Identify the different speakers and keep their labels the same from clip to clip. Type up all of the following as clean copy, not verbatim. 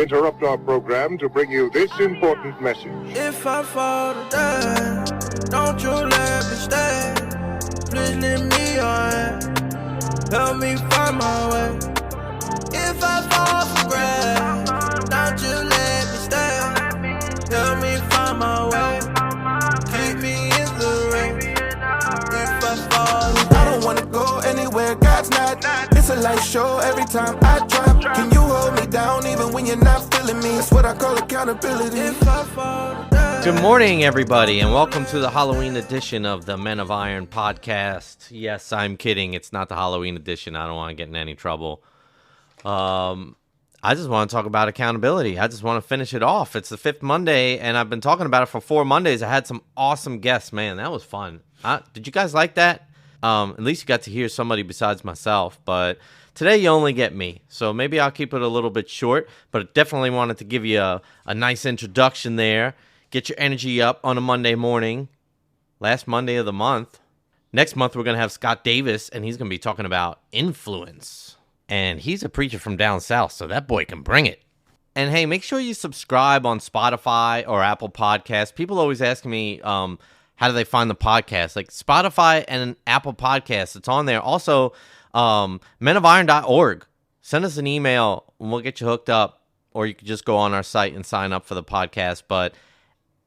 Speaker 1: interrupt our program to bring you this important message.
Speaker 2: If I fall to death, don't you let me stay. Please leave me your hand. Help me find my way. If I fall for grace, don't you let me stay. Help me find my way. Keep me in the rain. If I fall, I don't wanna go anywhere God's not. It's a light show every time I drop. Can you hold me down even when you're not feeling me? It's what I call accountability. If I fall down.
Speaker 3: Good morning, everybody, and welcome to the Halloween edition of the Men of Iron podcast. Yes, I'm kidding. It's not the Halloween edition. I don't want to get in any trouble. I just want to talk about accountability. I just want to finish it off. It's the fifth Monday, and I've been talking about it for 4 Mondays. I had some awesome guests. Man, that was fun. Did you guys like that? At least you got to hear somebody besides myself. But today you only get me, so maybe I'll keep it a little bit short. But I definitely wanted to give you a nice introduction there. Get your energy up on a Monday morning. Last Monday of the month. Next month we're going to have Scott Davis, and he's going to be talking about influence. And he's a preacher from down south, so that boy can bring it. And hey, make sure you subscribe on Spotify or Apple Podcasts. People always ask me, how do they find the podcast? Like Spotify and Apple Podcasts, it's on there. Also, menofiron.org. Send us an email, and we'll get you hooked up. Or you can just go on our site and sign up for the podcast. But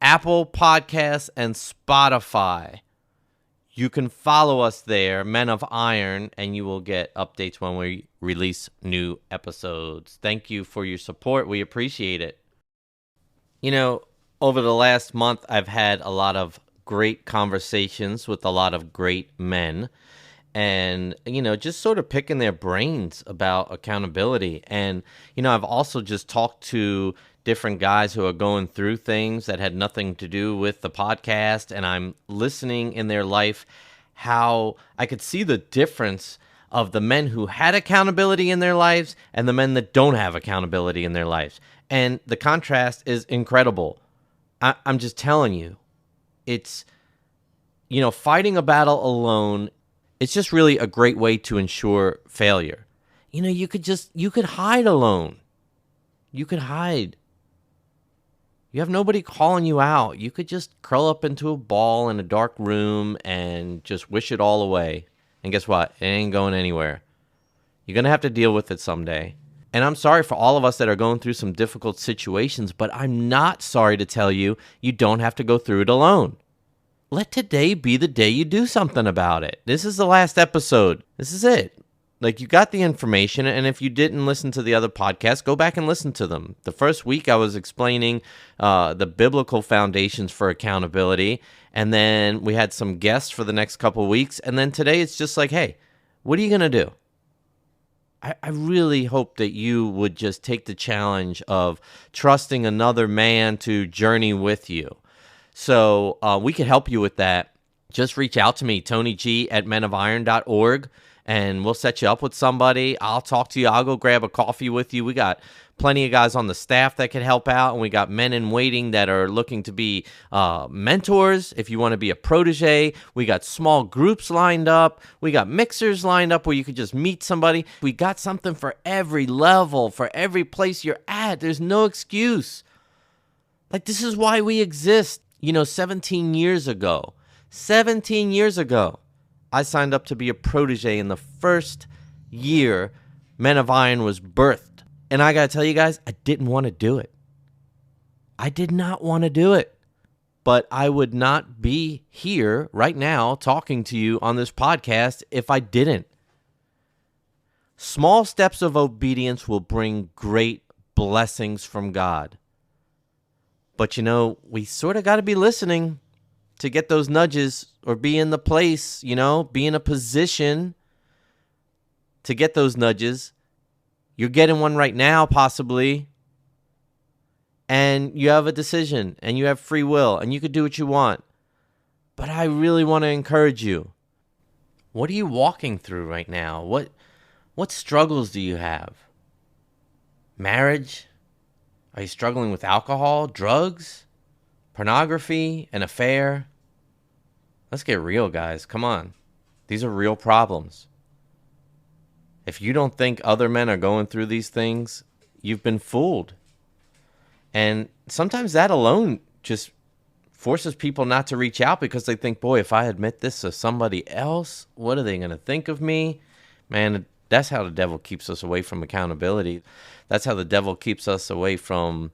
Speaker 3: Apple Podcasts and Spotify, you can follow us there, Men of Iron, and you will get updates when we release new episodes. Thank you for your support. We appreciate it. You know, over the last month, I've had a lot of great conversations with a lot of great men and, you know, just sort of picking their brains about accountability. And, you know, I've also just talked to different guys who are going through things that had nothing to do with the podcast, and I'm listening in their life how I could see the difference of the men who had accountability in their lives and the men that don't have accountability in their lives. And the contrast is incredible. I'm just telling you, it's, you know, fighting a battle alone, it's just really a great way to ensure failure. You know, you could hide alone. You could hide. You have nobody calling you out. You could just curl up into a ball in a dark room and just wish it all away. And guess what? It ain't going anywhere. You're going to have to deal with it someday. And I'm sorry for all of us that are going through some difficult situations, but I'm not sorry to tell you you don't have to go through it alone. Let today be the day you do something about it. This is the last episode. This is it. Like, you got the information, and if you didn't listen to the other podcasts, go back and listen to them. The first week, I was explaining the biblical foundations for accountability, and then we had some guests for the next couple of weeks, and then today it's just like, hey, what are you going to do? I really hope that you would just take the challenge of trusting another man to journey with you. So we can help you with that. Just reach out to me, TonyG@menofiron.org. And we'll set you up with somebody. I'll talk to you. I'll go grab a coffee with you. We got plenty of guys on the staff that can help out. And we got men in waiting that are looking to be mentors. If you want to be a protege, we got small groups lined up. We got mixers lined up where you could just meet somebody. We got something for every level, for every place you're at. There's no excuse. Like, this is why we exist. You know, 17 years ago, I signed up to be a protege in the first year Men of Iron was birthed. And I got to tell you guys, I didn't want to do it. I did not want to do it. But I would not be here right now talking to you on this podcast if I didn't. Small steps of obedience will bring great blessings from God. But, you know, we sort of got to be listening to get those nudges or be in the place, you know, be in a position to get those nudges. You're getting one right now, possibly. And you have a decision and you have free will and you could do what you want. But I really want to encourage you. What are you walking through right now? What struggles do you have? Marriage? Are you struggling with alcohol, drugs, pornography, an affair? Let's get real, guys. Come on. These are real problems. If you don't think other men are going through these things, you've been fooled. And sometimes that alone just forces people not to reach out because they think, boy, if I admit this to somebody else, what are they going to think of me? Man, that's how the devil keeps us away from accountability. That's how the devil keeps us away from,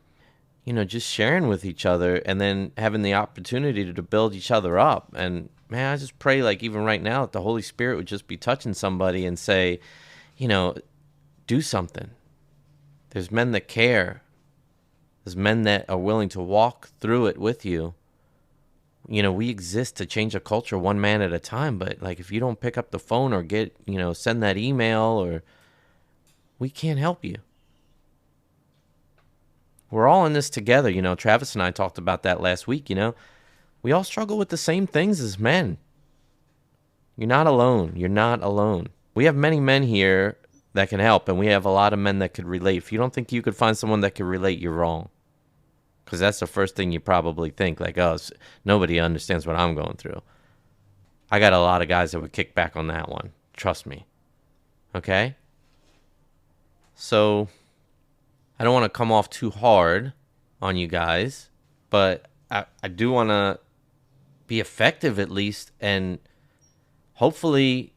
Speaker 3: just sharing with each other and then having the opportunity to build each other up. And man, I just pray, like, even right now, that the Holy Spirit would just be touching somebody and say, do something. There's men that care. There's men that are willing to walk through it with you. We exist to change a culture one man at a time, but like, if you don't pick up the phone or send that email, or we can't help you. We're all in this together. Travis and I talked about that last week. We all struggle with the same things as men. You're not alone. You're not alone. We have many men here that can help, and we have a lot of men that could relate. If you don't think you could find someone that could relate, you're wrong. Because that's the first thing you probably think, like, oh, nobody understands what I'm going through. I got a lot of guys that would kick back on that one. Trust me. Okay? So, I don't want to come off too hard on you guys, but I do want to be effective at least, and hopefully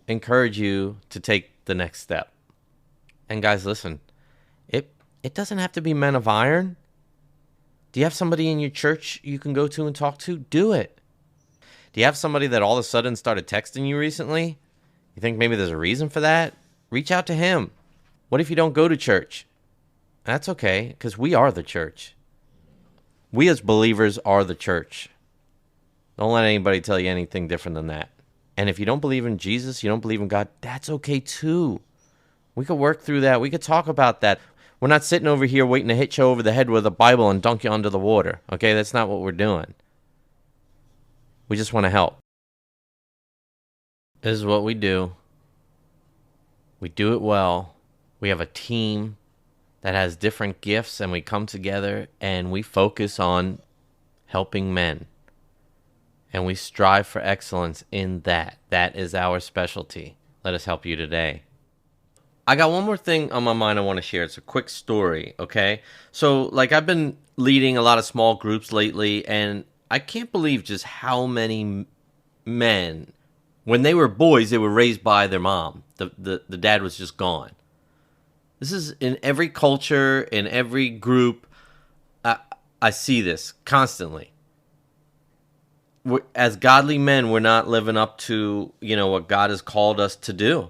Speaker 3: encourage you to take the next step. And guys, listen, it doesn't have to be men of iron. Do you have somebody in your church you can go to and talk to? Do it. Do you have somebody that all of a sudden started texting you recently? You think maybe there's a reason for that? Reach out to him. What if you don't go to church? That's okay, because we are the church. We as believers are the church. Don't let anybody tell you anything different than that. And if you don't believe in Jesus, you don't believe in God, that's okay too. We could work through that. We could talk about that. We're not sitting over here waiting to hit you over the head with a Bible and dunk you under the water. Okay, that's not what we're doing. We just want to help. This is what we do. We do it well. We have a team that has different gifts, and we come together and we focus on helping men. And we strive for excellence in that. That is our specialty. Let us help you today. I got one more thing on my mind I want to share. It's a quick story, okay? So, like, I've been leading a lot of small groups lately, and I can't believe just how many men, when they were boys, they were raised by their mom. The dad was just gone. This is in every culture, in every group. I see this constantly. As godly men, we're not living up to, what God has called us to do.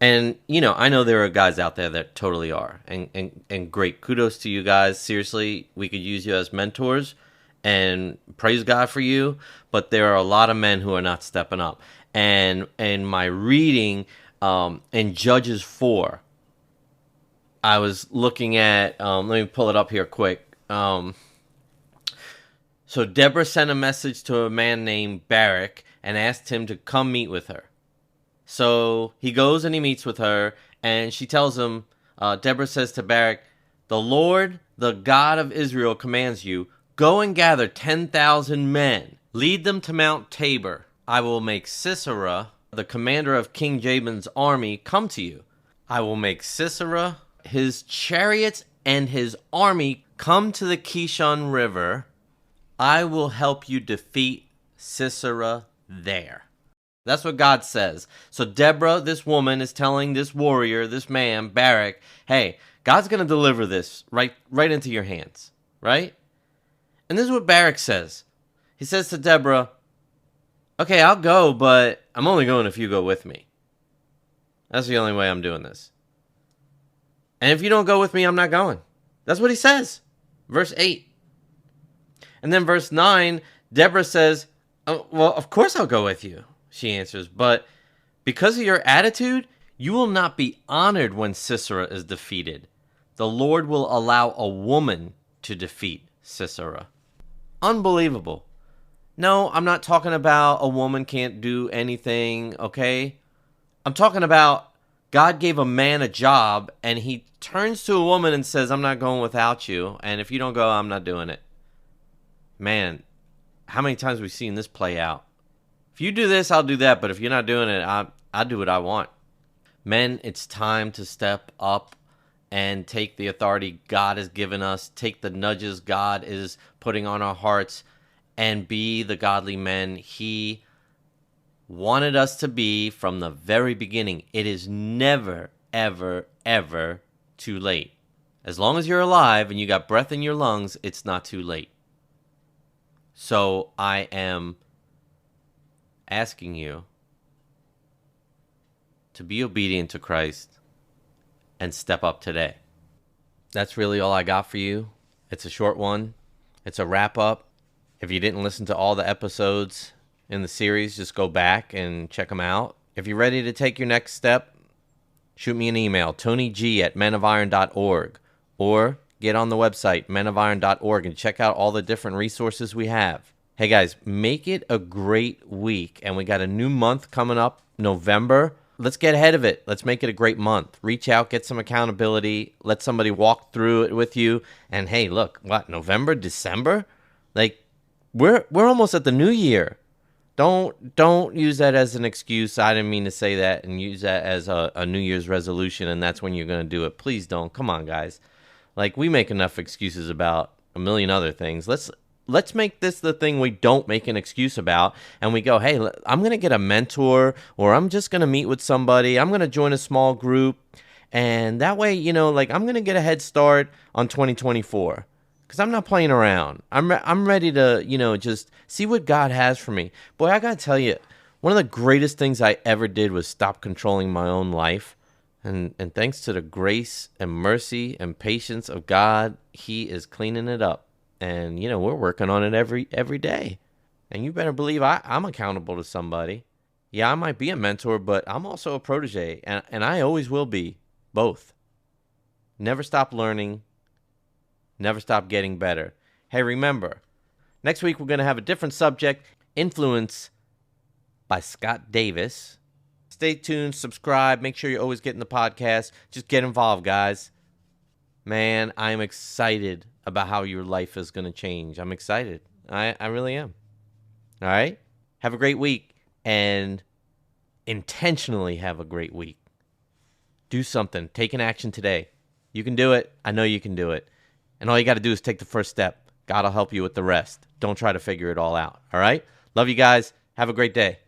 Speaker 3: And, I know there are guys out there that totally are. And great. Kudos to you guys. Seriously, we could use you as mentors. And praise God for you. But there are a lot of men who are not stepping up. And my reading in Judges 4, I was looking at, let me pull it up here quick. So Deborah sent a message to a man named Barak and asked him to come meet with her. So he goes and he meets with her, and she tells him, Deborah says to Barak, "The Lord, the God of Israel, commands you, go and gather 10,000 men. Lead them to Mount Tabor. I will make Sisera, the commander of King Jabin's army, come to you. I will make Sisera, his chariots, and his army come to the Kishon River. I will help you defeat Sisera there." That's what God says. So Deborah, this woman, is telling this warrior, this man, Barak, hey, God's going to deliver this right into your hands, right? And this is what Barak says. He says to Deborah, okay, I'll go, but I'm only going if you go with me. That's the only way I'm doing this. And if you don't go with me, I'm not going. That's what he says. Verse 8. And then verse 9, Deborah says, oh, well, of course I'll go with you, she answers. But because of your attitude, you will not be honored when Sisera is defeated. The Lord will allow a woman to defeat Sisera. Unbelievable. No, I'm not talking about a woman can't do anything, okay? I'm talking about God gave a man a job, and he turns to a woman and says, I'm not going without you, and if you don't go, I'm not doing it. Man, how many times have we seen this play out? If you do this, I'll do that, but if you're not doing it, I'll do what I want. Men, it's time to step up and take the authority God has given us, take the nudges God is putting on our hearts, and be the godly men He wanted us to be from the very beginning. It is never, ever, ever too late. As long as you're alive and you got breath in your lungs, it's not too late. So I am asking you to be obedient to Christ and step up today. That's really all I got for you. It's a short one. It's a wrap up. If you didn't listen to all the episodes in the series, just go back and check them out. If you're ready to take your next step, shoot me an email, tonyg@menofiron.org, or get on the website, menofiron.org, and check out all the different resources we have. Hey guys, make it a great week. And we got a new month coming up, November. Let's get ahead of it. Let's make it a great month. Reach out, get some accountability, let somebody walk through it with you. And hey, look, what, November, December? Like, we're almost at the new year. Don't use that as an excuse. I didn't mean to say that, and use that as a New Year's resolution, and that's when you're going to do it. Please don't. Come on, guys. Like, we make enough excuses about a million other things. Let's make this the thing we don't make an excuse about, and we go, hey, I'm going to get a mentor, or I'm just going to meet with somebody. I'm going to join a small group, and that way, like, I'm going to get a head start on 2024. Because I'm not playing around. I'm ready to, just see what God has for me. Boy, I got to tell you, one of the greatest things I ever did was stop controlling my own life. And thanks to the grace and mercy and patience of God, He is cleaning it up. And, we're working on it every day. And you better believe I'm accountable to somebody. Yeah, I might be a mentor, but I'm also a protege. And I always will be. Both. Never stop learning. Never stop getting better. Hey, remember, next week we're going to have a different subject, Influence by Scott Davis. Stay tuned, subscribe, make sure you're always getting the podcast. Just get involved, guys. Man, I'm excited about how your life is going to change. I'm excited. I really am. All right? Have a great week, and intentionally have a great week. Do something. Take an action today. You can do it. I know you can do it. And all you got to do is take the first step. God will help you with the rest. Don't try to figure it all out. All right? Love you guys. Have a great day.